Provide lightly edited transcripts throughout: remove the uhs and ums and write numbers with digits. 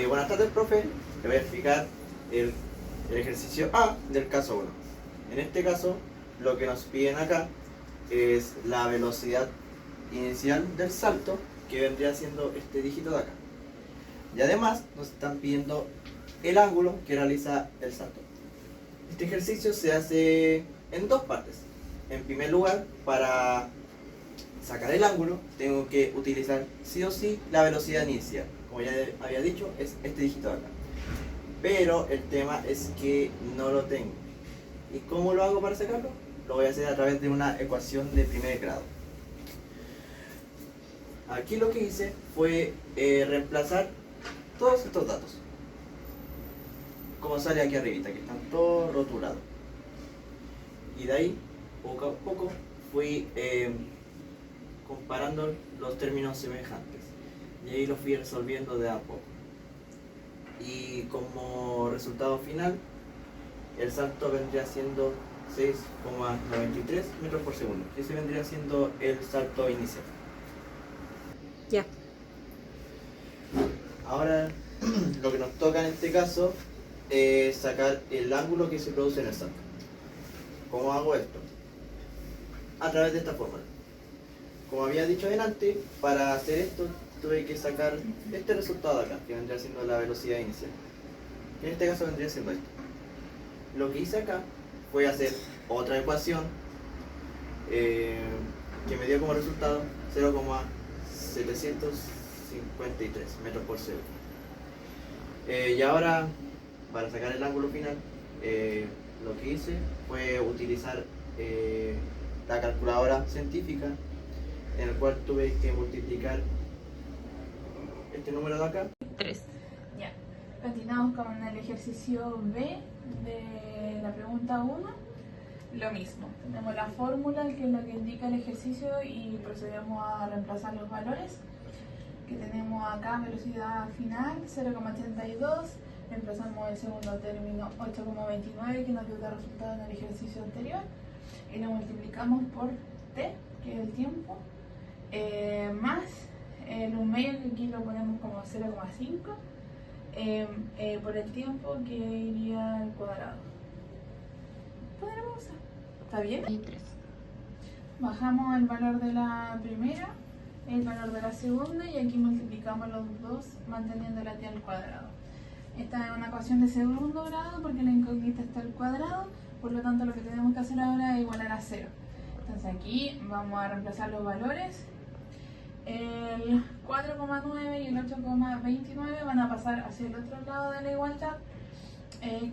Buenas tardes, profe. Le voy a explicar el ejercicio A del caso 1. En este caso, lo que nos piden acá es la velocidad inicial del salto, que vendría siendo este dígito de acá. Y además nos están pidiendo el ángulo que realiza el salto. Este ejercicio se hace en dos partes. En primer lugar, para sacar el ángulo, tengo que utilizar sí o sí la velocidad inicial. Como ya había dicho, es este dígito de acá. Pero el tema es que no lo tengo. ¿Y cómo lo hago para sacarlo? Lo voy a hacer a través de una ecuación de primer grado. Aquí lo que hice fue reemplazar todos estos datos, como sale aquí arribita, que están todos rotulados. Y de ahí, poco a poco, fui comparando los términos semejantes. Y ahí lo fui resolviendo de a poco. Y como resultado final, el salto vendría siendo 6,93 metros por segundo. Ese vendría siendo el salto inicial. Ya. Ahora, lo que nos toca en este caso es sacar el ángulo que se produce en el salto. ¿Cómo hago esto? A través de esta fórmula. Como había dicho antes, para hacer esto tuve que sacar este resultado de acá, que vendría siendo la velocidad inicial. En este caso vendría siendo esto. Lo que hice acá fue hacer otra ecuación que me dio como resultado 0,753 metros por segundo. Y ahora, para sacar el ángulo final, lo que hice fue utilizar la calculadora científica, en el cual tuve que multiplicar este número de acá. 3. Ya. Continuamos con el ejercicio B de la pregunta 1. Lo mismo. Tenemos la fórmula que es lo que indica el ejercicio y procedemos a reemplazar los valores. Que tenemos acá velocidad final 0,82. Reemplazamos el segundo término 8,29 que nos dio el resultado en el ejercicio anterior. Y lo multiplicamos por t, que es el tiempo, más el 1 medio, que aquí lo ponemos como 0,5, por el tiempo, que iría al cuadrado. Podremos usar. ¿Está bien? Y 3. Bajamos el valor de la primera, el valor de la segunda, y aquí multiplicamos los dos manteniendo la t al cuadrado. Esta es una ecuación de segundo grado porque la incógnita está al cuadrado, por lo tanto lo que tenemos que hacer ahora es igualar a 0. Entonces aquí vamos a reemplazar los valores. El 4,9 y el 8,29 van a pasar hacia el otro lado de la igualdad,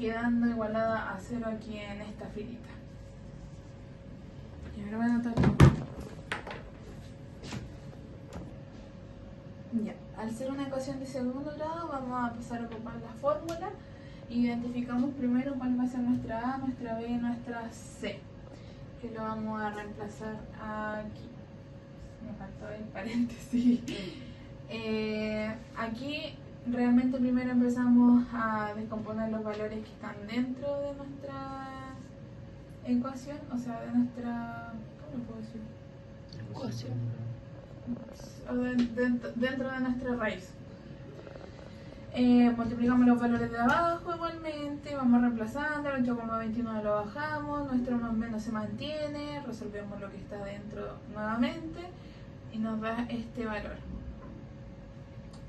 quedando igualada a 0 aquí en esta filita. Y ahora voy a anotar. Ya, al ser una ecuación de segundo grado vamos a pasar a ocupar la fórmula. Identificamos primero cuál va a ser nuestra A, nuestra B y nuestra C, que lo vamos a reemplazar aquí. Me faltó el paréntesis. Aquí realmente primero empezamos a descomponer los valores que están dentro de nuestra ecuación, o sea, de nuestra... ¿cómo lo puedo decir? Ecuación. O dentro de nuestra raíz. Multiplicamos los valores de abajo igualmente, vamos reemplazando, el 8,29 lo bajamos, nuestro más o menos se mantiene, resolvemos lo que está dentro nuevamente y nos da este valor.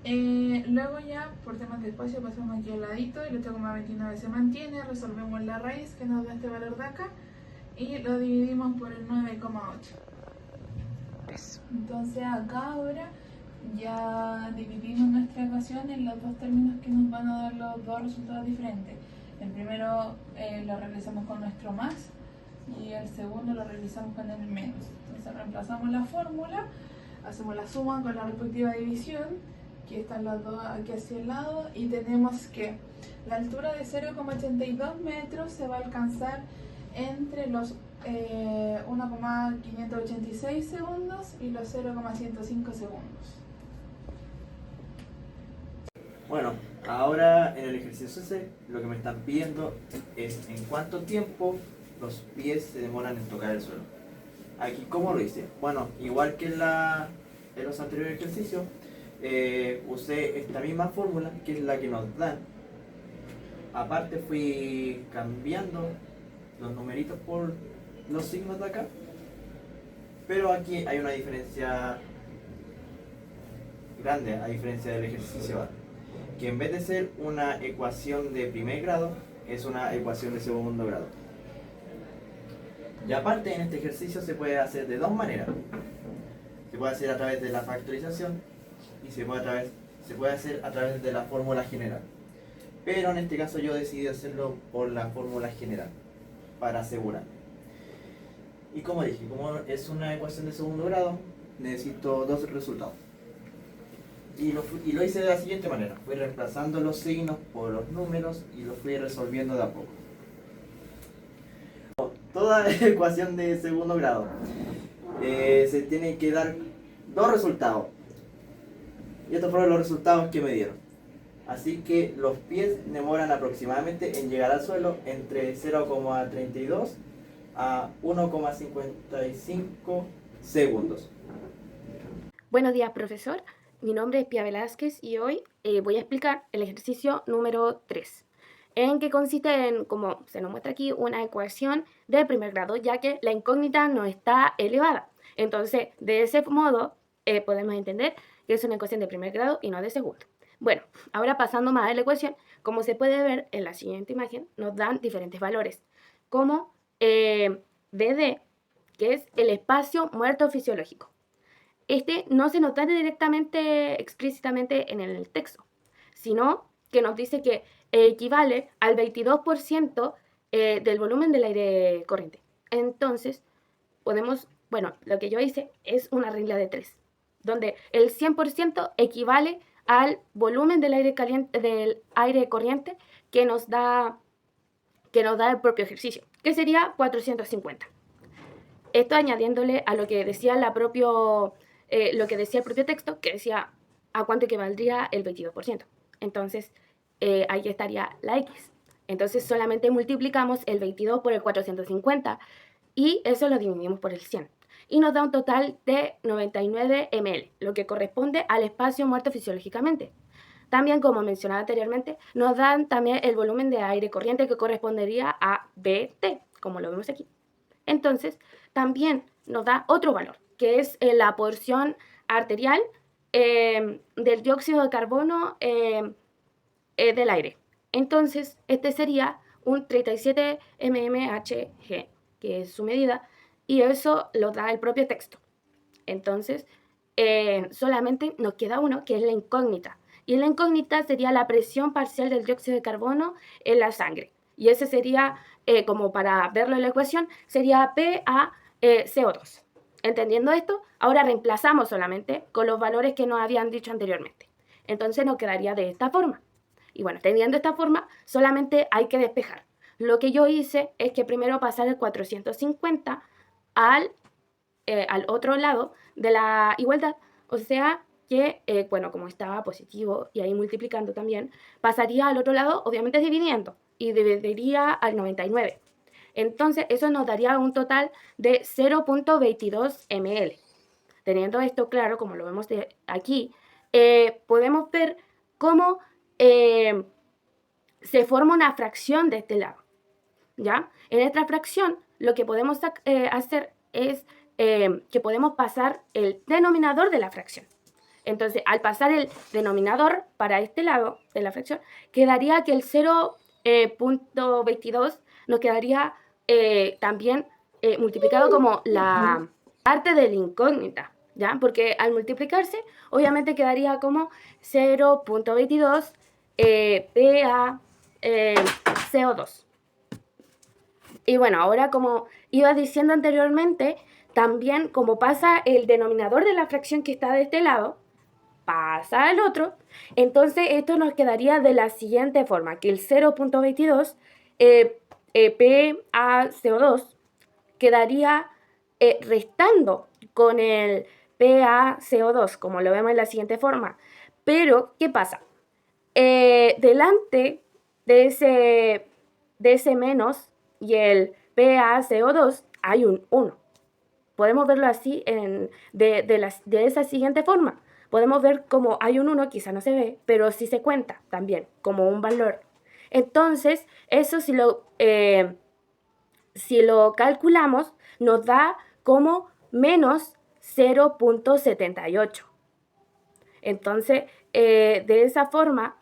Luego ya, por temas de espacio, pasamos aquí al ladito, el 8,29 se mantiene, resolvemos la raíz que nos da este valor de acá y lo dividimos por el 9,8. Entonces acá ahora ya dividimos nuestra ecuación en los dos términos que nos van a dar los dos resultados diferentes. El primero lo realizamos con nuestro más y el segundo lo realizamos con el menos. Entonces reemplazamos la fórmula, hacemos la suma con la respectiva división, que están las dos aquí hacia el lado, y tenemos que la altura de 0,82 metros se va a alcanzar entre los 1,586 segundos y los 0,105 segundos. Bueno, ahora en el ejercicio C lo que me están pidiendo es en cuánto tiempo los pies se demoran en tocar el suelo. Aquí, ¿cómo lo hice? Bueno, igual que en los anteriores ejercicios, usé esta misma fórmula, que es la que nos dan. Aparte fui cambiando los numeritos por los signos de acá, pero aquí hay una diferencia grande a diferencia del ejercicio A, que en vez de ser una ecuación de primer grado, es una ecuación de segundo grado. Y aparte en este ejercicio se puede hacer de dos maneras. Se puede hacer a través de la factorización y se puede hacer a través de la fórmula general. Pero en este caso yo decidí hacerlo por la fórmula general, para asegurar. Y como dije, como es una ecuación de segundo grado, necesito dos resultados. Y lo hice de la siguiente manera. Fui reemplazando los signos por los números y lo fui resolviendo de a poco. Toda ecuación de segundo grado se tiene que dar dos resultados. Y estos fueron los resultados que me dieron. Así que los pies demoran aproximadamente en llegar al suelo entre 0,32 a 1,55 segundos. Buenos días, profesor. Mi nombre es Pia Velázquez y hoy voy a explicar el ejercicio número 3, en que consiste en, como se nos muestra aquí, una ecuación de primer grado, ya que la incógnita no está elevada. Entonces, de ese modo, podemos entender que es una ecuación de primer grado y no de segundo. Bueno, ahora pasando más a la ecuación, como se puede ver en la siguiente imagen, nos dan diferentes valores, como DD, que es el espacio muerto fisiológico. Este no se nos da directamente, explícitamente en el texto, sino que nos dice que equivale al 22% del volumen del aire corriente. Entonces, lo que yo hice es una regla de 3, donde el 100% equivale al volumen del aire corriente que nos da el propio ejercicio, que sería 450. Esto añadiéndole a lo que decía el propio texto, que decía a cuánto equivaldría el 22%. Entonces, ahí estaría la X. Entonces, solamente multiplicamos el 22 por el 450 y eso lo dividimos por el 100. Y nos da un total de 99 ml, lo que corresponde al espacio muerto fisiológicamente. También, como mencionaba anteriormente, nos dan también el volumen de aire corriente que correspondería a BT, como lo vemos aquí. Entonces, también nos da otro valor, que es la porción arterial del dióxido de carbono del aire. Entonces, este sería un 37 mmHg, que es su medida, y eso lo da el propio texto. Entonces, solamente nos queda uno, que es la incógnita. Y la incógnita sería la presión parcial del dióxido de carbono en la sangre. Y ese sería, como para verlo en la ecuación, sería PaCO2. Entendiendo esto, ahora reemplazamos solamente con los valores que nos habían dicho anteriormente. Entonces nos quedaría de esta forma. Y bueno, teniendo esta forma, solamente hay que despejar. Lo que yo hice es que primero pasar el 450 al otro lado de la igualdad, o sea que, como estaba positivo y ahí multiplicando también, pasaría al otro lado, obviamente dividiendo, y dividiría al 99. Entonces eso nos daría un total de 0,22 ml. Teniendo esto claro, como lo vemos aquí, podemos ver cómo se forma una fracción de este lado, ¿ya? En esta fracción lo que podemos hacer es que podemos pasar el denominador de la fracción. Entonces, al pasar el denominador para este lado de la fracción, quedaría que el 0,22 nos quedaría también multiplicado como la parte de la incógnita, ¿ya? Porque al multiplicarse, obviamente quedaría como 0,22 PaCO2. Y bueno, ahora como iba diciendo anteriormente, también como pasa el denominador de la fracción que está de este lado, pasa al otro, entonces esto nos quedaría de la siguiente forma, que el 0,22 PaCO2 quedaría restando con el PaCO2, como lo vemos en la siguiente forma. Pero, ¿qué pasa? Delante de ese menos y el PaCO2 hay un 1. Podemos verlo así de esa siguiente forma. podemos ver como hay un 1, quizá no se ve, pero sí se cuenta también como un valor. Entonces, eso si lo calculamos, nos da como menos 0.78. Entonces, de esa forma,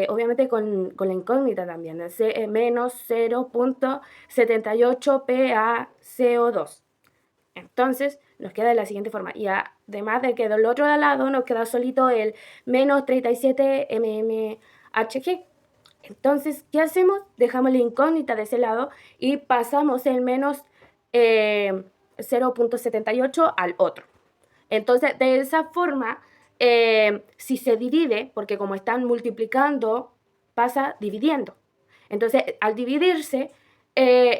obviamente con la incógnita también, menos 0.78 PaCO2. Entonces, nos queda de la siguiente forma. Y además de que del otro lado nos queda solito el menos 37 mmHg. Entonces, ¿qué hacemos? Dejamos la incógnita de ese lado y pasamos el menos 0.78 al otro. Entonces, de esa forma, si se divide, porque como están multiplicando, pasa dividiendo. Entonces, al dividirse,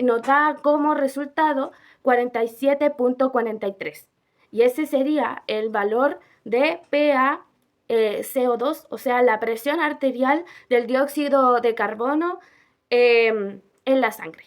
nos da como resultado 47.43. Y ese sería el valor de PaCO2, o sea, la presión arterial del dióxido de carbono en la sangre.